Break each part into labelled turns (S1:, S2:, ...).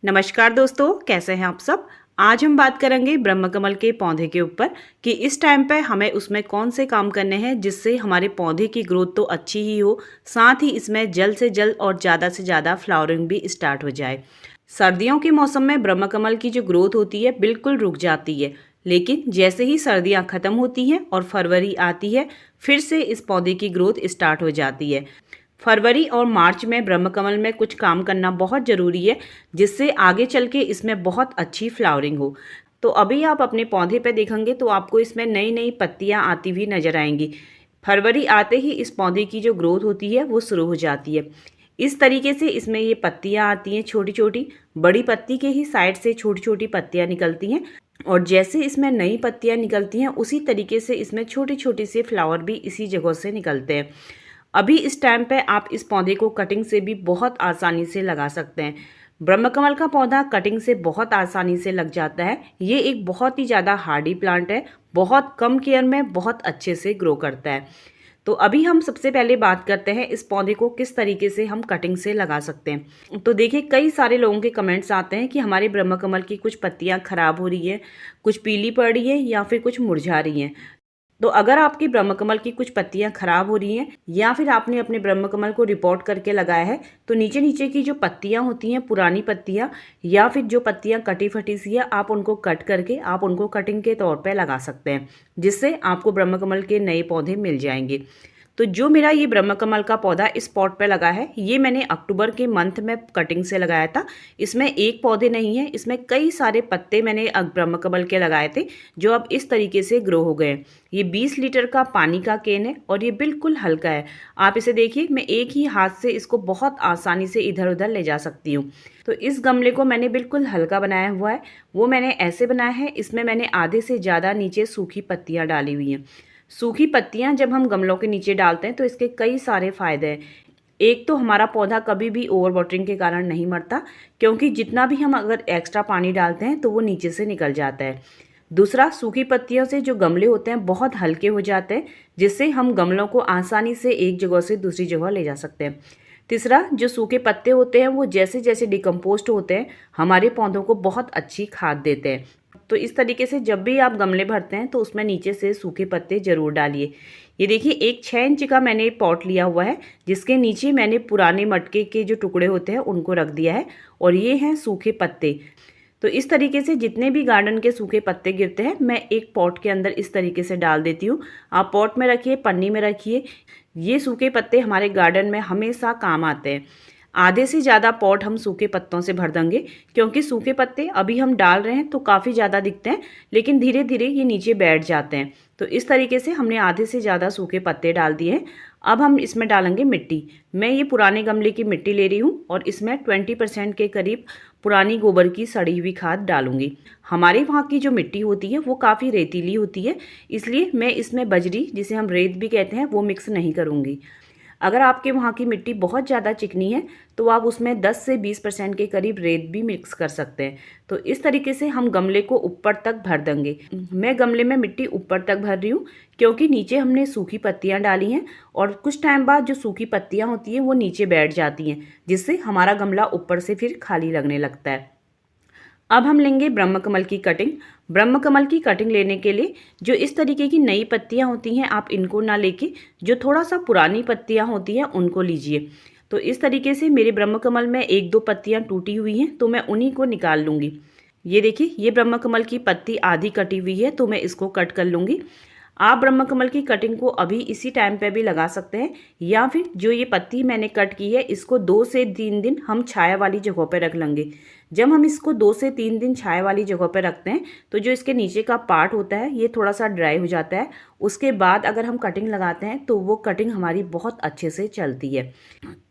S1: नमस्कार दोस्तों, कैसे हैं आप सब। आज हम बात करेंगे ब्रह्मकमल के पौधे के ऊपर कि इस टाइम पे हमें उसमें कौन से काम करने हैं जिससे हमारे पौधे की ग्रोथ तो अच्छी ही हो, साथ ही इसमें जल्द से जल्द और ज़्यादा से ज़्यादा फ्लावरिंग भी स्टार्ट हो जाए। सर्दियों के मौसम में ब्रह्मकमल की जो ग्रोथ होती है बिल्कुल रुक जाती है, लेकिन जैसे ही सर्दियाँ ख़त्म होती हैं और फरवरी आती है, फिर से इस पौधे की ग्रोथ स्टार्ट हो जाती है। फरवरी और मार्च में ब्रह्मकमल में कुछ काम करना बहुत ज़रूरी है, जिससे आगे चल के इसमें बहुत अच्छी फ्लावरिंग हो। तो अभी आप अपने पौधे पे देखेंगे तो आपको इसमें नई नई पत्तियां आती हुई नज़र आएंगी। फरवरी आते ही इस पौधे की जो ग्रोथ होती है वो शुरू हो जाती है। इस तरीके से इसमें ये पत्तियां आती हैं छोटी छोटी, बड़ी पत्ती के ही साइड से छोटी छोटी पत्तियां निकलती हैं, और जैसे इसमें नई पत्तियां निकलती हैं उसी तरीके से इसमें छोटी छोटी से फ्लावर भी इसी जगह से निकलते हैं। अभी इस टाइम पे आप इस पौधे को कटिंग से भी बहुत आसानी से लगा सकते हैं। ब्रह्मकमल का पौधा कटिंग से बहुत आसानी से लग जाता है। ये एक बहुत ही ज़्यादा हार्डी प्लांट है, बहुत कम केयर में बहुत अच्छे से ग्रो करता है। तो अभी हम सबसे पहले बात करते हैं इस पौधे को किस तरीके से हम कटिंग से लगा सकते हैं। तो देखिए, कई सारे लोगों के कमेंट्स आते हैं कि हमारे ब्रह्मकमल की कुछ पत्तियां खराब हो रही है, कुछ पीली पड़ रही है या फिर कुछ मुरझा रही हैं। तो अगर आपकी ब्रह्मकमल की कुछ पत्तियां खराब हो रही हैं या फिर आपने अपने ब्रह्मकमल को रिपोर्ट करके लगाया है, तो नीचे नीचे की जो पत्तियां होती हैं, पुरानी पत्तियां या फिर जो पत्तियां कटी फटी सी है, आप उनको कट करके आप उनको कटिंग के तौर पे लगा सकते हैं, जिससे आपको ब्रह्मकमल के नए पौधे मिल जाएंगे। तो जो मेरा ये ब्रह्मकमल का पौधा इस पॉट पे लगा है, ये मैंने अक्टूबर के मंथ में कटिंग से लगाया था। इसमें एक पौधे नहीं है, इसमें कई सारे पत्ते मैंने ब्रह्मकमल के लगाए थे, जो अब इस तरीके से ग्रो हो गए। ये 20 लीटर का पानी का केन है और ये बिल्कुल हल्का है। आप इसे देखिए, मैं एक ही हाथ से इसको बहुत आसानी से इधर उधर ले जा सकती हूँ। तो इस गमले को मैंने बिल्कुल हल्का बनाया हुआ है। वो मैंने ऐसे बनाया है, इसमें मैंने आधे से ज़्यादा नीचे सूखी पत्तियाँ डाली हुई हैं। सूखी पत्तियां जब हम गमलों के नीचे डालते हैं तो इसके कई सारे फायदे हैं। एक तो हमारा पौधा कभी भी ओवर वाटरिंग के कारण नहीं मरता, क्योंकि जितना भी हम अगर एक्स्ट्रा पानी डालते हैं तो वो नीचे से निकल जाता है। दूसरा, सूखी पत्तियों से जो गमले होते हैं बहुत हल्के हो जाते हैं, जिससे हम गमलों को आसानी से एक जगह से दूसरी जगह ले जा सकते हैं। तीसरा, जो सूखे पत्ते होते हैं वो जैसे जैसे डिकम्पोस्ट होते हैं, हमारे पौधों को बहुत अच्छी खाद देते हैं। तो इस तरीके से जब भी आप गमले भरते हैं तो उसमें नीचे से सूखे पत्ते जरूर डालिए। ये देखिए, एक 6 इंच का मैंने पॉट लिया हुआ है, जिसके नीचे मैंने पुराने मटके के जो टुकड़े होते हैं उनको रख दिया है, और ये हैं सूखे पत्ते। तो इस तरीके से जितने भी गार्डन के सूखे पत्ते गिरते हैं मैं एक पॉट के अंदर इस तरीके से डाल देती हूँ। आप पॉट में रखिए, पन्नी में रखिए, ये सूखे पत्ते हमारे गार्डन में हमेशा काम आते हैं। आधे से ज़्यादा पॉट हम सूखे पत्तों से भर देंगे, क्योंकि सूखे पत्ते अभी हम डाल रहे हैं तो काफ़ी ज़्यादा दिखते हैं, लेकिन धीरे धीरे ये नीचे बैठ जाते हैं। तो इस तरीके से हमने आधे से ज़्यादा सूखे पत्ते डाल दिए हैं। अब हम इसमें डालेंगे मिट्टी। मैं ये पुराने गमले की मिट्टी ले रही हूँ और इसमें 20% के करीब पुरानी गोबर की सड़ी हुई खाद डालूंगी। हमारे वहाँ की जो मिट्टी होती है वो काफ़ी रेतीली होती है, इसलिए मैं इसमें बजरी, जिसे हम रेत भी कहते हैं, वो मिक्स नहीं करूँगी। अगर आपके वहाँ की मिट्टी बहुत ज़्यादा चिकनी है तो आप उसमें 10 से 20% के करीब रेत भी मिक्स कर सकते हैं। तो इस तरीके से हम गमले को ऊपर तक भर देंगे। मैं गमले में मिट्टी ऊपर तक भर रही हूँ, क्योंकि नीचे हमने सूखी पत्तियाँ डाली हैं और कुछ टाइम बाद जो सूखी पत्तियाँ होती हैं वो नीचे बैठ जाती हैं, जिससे हमारा गमला ऊपर से फिर खाली लगने लगता है। अब हम लेंगे ब्रह्मकमल की कटिंग। ब्रह्मकमल की कटिंग लेने के लिए जो इस तरीके की नई पत्तियां होती हैं, आप इनको ना लेके जो थोड़ा सा पुरानी पत्तियां होती हैं उनको लीजिए। तो इस तरीके से मेरे ब्रह्मकमल में एक दो पत्तियां टूटी हुई हैं, तो मैं उन्हीं को निकाल लूँगी। ये देखिए, ये ब्रह्मकमल की पत्ती आधी कटी हुई है, तो मैं इसको कट कर लूँगी। आप ब्रह्मकमल की कटिंग को अभी इसी टाइम पे भी लगा सकते हैं, या फिर जो ये पत्ती मैंने कट की है इसको 2 से 3 दिन हम छाया वाली जगह पे रख लेंगे। जब हम इसको 2 से 3 दिन छाया वाली जगह पे रखते हैं तो जो इसके नीचे का पार्ट होता है ये थोड़ा सा ड्राई हो जाता है। उसके बाद अगर हम कटिंग लगाते हैं तो वो कटिंग हमारी बहुत अच्छे से चलती है।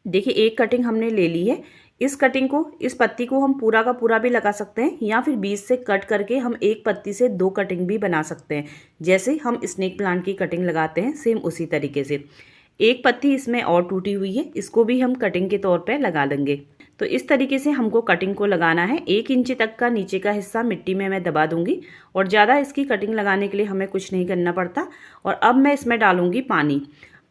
S1: देखिए, एक कटिंग हमने ले ली है। इस कटिंग को, इस पत्ती को हम पूरा का पूरा भी लगा सकते हैं, या फिर बीच से कट करके हम एक पत्ती से 2 कटिंग भी बना सकते हैं। जैसे हम स्नेक प्लांट की कटिंग लगाते हैं, सेम उसी तरीके से। एक पत्ती इसमें और टूटी हुई है, इसको भी हम कटिंग के तौर पे लगा लेंगे। तो इस तरीके से हमको कटिंग को लगाना है। 1 इंच तक का नीचे का हिस्सा मिट्टी में मैं दबा दूंगी, और ज़्यादा इसकी कटिंग लगाने के लिए हमें कुछ नहीं करना पड़ता। और अब मैं इसमें डालूंगी पानी।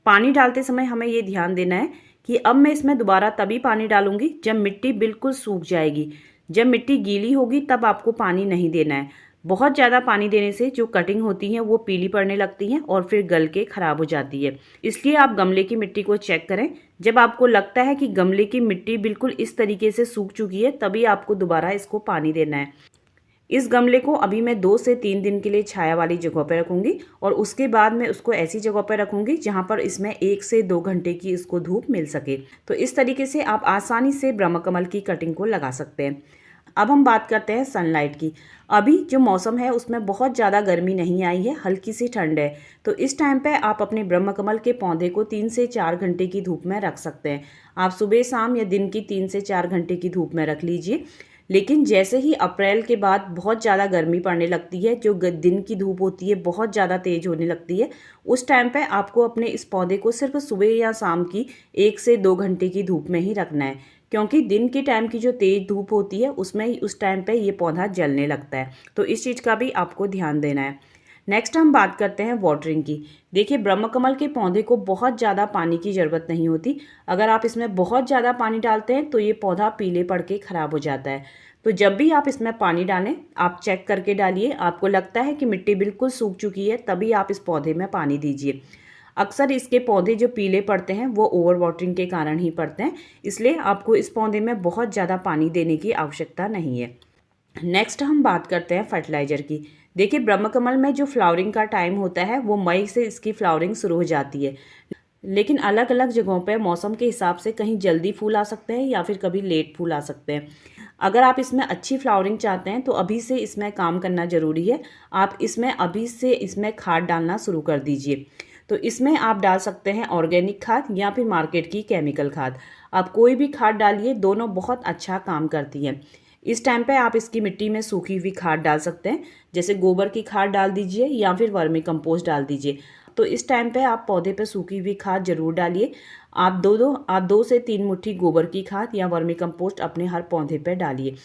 S1: पानी डालते समय हमें ये ध्यान देना है कि अब मैं इसमें दोबारा तभी पानी डालूंगी जब मिट्टी बिल्कुल सूख जाएगी। जब मिट्टी गीली होगी तब आपको पानी नहीं देना है। बहुत ज़्यादा पानी देने से जो कटिंग होती है वो पीली पड़ने लगती हैं और फिर गल के ख़राब हो जाती है। इसलिए आप गमले की मिट्टी को चेक करें। जब आपको लगता है कि गमले की मिट्टी बिल्कुल इस तरीके से सूख चुकी है तभी आपको दोबारा इसको पानी देना है। इस गमले को अभी मैं 2 से 3 दिन के लिए छाया वाली जगह पर रखूँगी और उसके बाद मैं उसको ऐसी जगह पर रखूँगी जहाँ पर इसमें 1 से 2 घंटे की इसको धूप मिल सके। तो इस तरीके से आप आसानी से ब्रह्मकमल की कटिंग को लगा सकते हैं। अब हम बात करते हैं सनलाइट की। अभी जो मौसम है उसमें बहुत ज़्यादा गर्मी नहीं आई है, हल्की सी ठंड है। तो इस टाइम पे आप अपने ब्रह्मकमल के पौधे को 3 से 4 घंटे की धूप में रख सकते हैं। आप सुबह शाम या दिन की 3 से 4 घंटे की धूप में रख लीजिए। लेकिन जैसे ही अप्रैल के बाद बहुत ज़्यादा गर्मी पड़ने लगती है, जो दिन की धूप होती है बहुत ज़्यादा तेज़ होने लगती है, उस टाइम पे आपको अपने इस पौधे को सिर्फ सुबह या शाम की 1 से 2 घंटे की धूप में ही रखना है, क्योंकि दिन के टाइम की जो तेज़ धूप होती है उसमें ही उस टाइम पे ये पौधा जलने लगता है। तो इस चीज़ का भी आपको ध्यान देना है। नेक्स्ट हम बात करते हैं वाटरिंग की। देखिए, ब्रह्मकमल के पौधे को बहुत ज़्यादा पानी की ज़रूरत नहीं होती। अगर आप इसमें बहुत ज़्यादा पानी डालते हैं तो ये पौधा पीले पड़ के ख़राब हो जाता है। तो जब भी आप इसमें पानी डालें, आप चेक करके डालिए। आपको लगता है कि मिट्टी बिल्कुल सूख चुकी है तभी आप इस पौधे में पानी दीजिए। अक्सर इसके पौधे जो पीले पड़ते हैं वो ओवर वाटरिंग के कारण ही पड़ते हैं, इसलिए आपको इस पौधे में बहुत ज़्यादा पानी देने की आवश्यकता नहीं है। नेक्स्ट हम बात करते हैं फर्टिलाइज़र की। देखिए, ब्रह्मकमल में जो फ्लावरिंग का टाइम होता है वो मई से इसकी फ्लावरिंग शुरू हो जाती है। लेकिन अलग अलग जगहों पर मौसम के हिसाब से कहीं जल्दी फूल आ सकते हैं या फिर कभी लेट फूल आ सकते हैं। अगर आप इसमें अच्छी फ्लावरिंग चाहते हैं तो अभी से इसमें काम करना ज़रूरी है। आप इसमें अभी से इसमें खाद डालना शुरू कर दीजिए। तो इसमें आप डाल सकते हैं ऑर्गेनिक खाद या फिर मार्केट की केमिकल खाद। आप कोई भी खाद डालिए, दोनों बहुत अच्छा काम करती हैं। इस टाइम पे आप इसकी मिट्टी में सूखी हुई खाद डाल सकते हैं, जैसे गोबर की खाद डाल दीजिए या फिर वर्मी कंपोस्ट डाल दीजिए। तो इस टाइम पे आप पौधे पे सूखी हुई खाद जरूर डालिए। आप दो से 3 मुट्ठी गोबर की खाद या वर्मी कंपोस्ट अपने हर पौधे पे डालिए।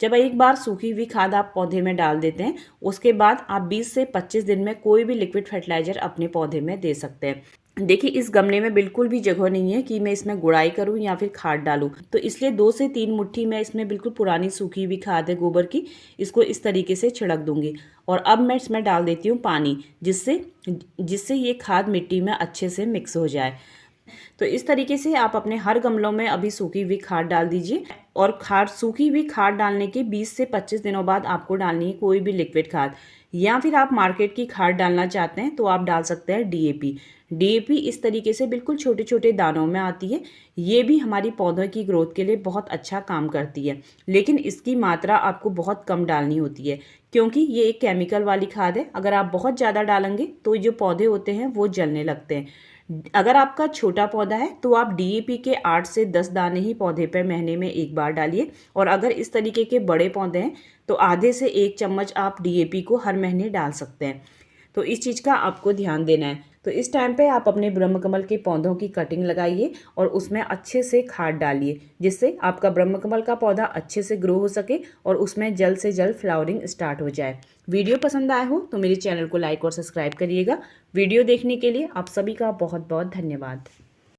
S1: जब एक बार सूखी हुई खाद आप पौधे में डाल देते हैं, उसके बाद आप 20 से 25 दिन में कोई भी लिक्विड फर्टिलाइजर अपने पौधे में दे सकते हैं। देखिए, इस गमले में बिल्कुल भी जगह नहीं है कि मैं इसमें गुड़ाई करूं या फिर खाद डालूं, तो इसलिए 2 से 3 मुट्ठी मैं इसमें बिल्कुल पुरानी सूखी हुई खाद है गोबर की, इसको इस तरीके से छिड़क दूंगी। और अब मैं इसमें डाल देती हूँ पानी, जिससे ये खाद मिट्टी में अच्छे से मिक्स हो जाए। तो इस तरीके से आप अपने हर गमलों में अभी सूखी हुई खाद डाल दीजिए। और सूखी हुई खाद डालने के 20 से 25 दिनों बाद आपको डालनी है कोई भी लिक्विड खाद, या फिर आप मार्केट की खाद डालना चाहते हैं तो आप डाल सकते हैं डीएपी। डीएपी इस तरीके से बिल्कुल छोटे छोटे दानों में आती है। ये भी हमारी पौधों की ग्रोथ के लिए बहुत अच्छा काम करती है, लेकिन इसकी मात्रा आपको बहुत कम डालनी होती है, क्योंकि ये एक केमिकल वाली खाद है। अगर आप बहुत ज़्यादा डालेंगे तो जो पौधे होते हैं वो जलने लगते हैं। अगर आपका छोटा पौधा है तो आप डीएपी के 8 से 10 दाने ही पौधे पर महीने में एक बार डालिए। और अगर इस तरीके के बड़े पौधे हैं तो आधे से 1 चम्मच आप डीएपी को हर महीने डाल सकते हैं। तो इस चीज़ का आपको ध्यान देना है। तो इस टाइम पे आप अपने ब्रह्मकमल के पौधों की कटिंग लगाइए और उसमें अच्छे से खाद डालिए, जिससे आपका ब्रह्मकमल का पौधा अच्छे से ग्रो हो सके और उसमें जल्द से जल्द फ्लावरिंग स्टार्ट हो जाए। वीडियो पसंद आया हो तो मेरे चैनल को लाइक और सब्सक्राइब करिएगा। वीडियो देखने के लिए आप सभी का बहुत बहुत धन्यवाद।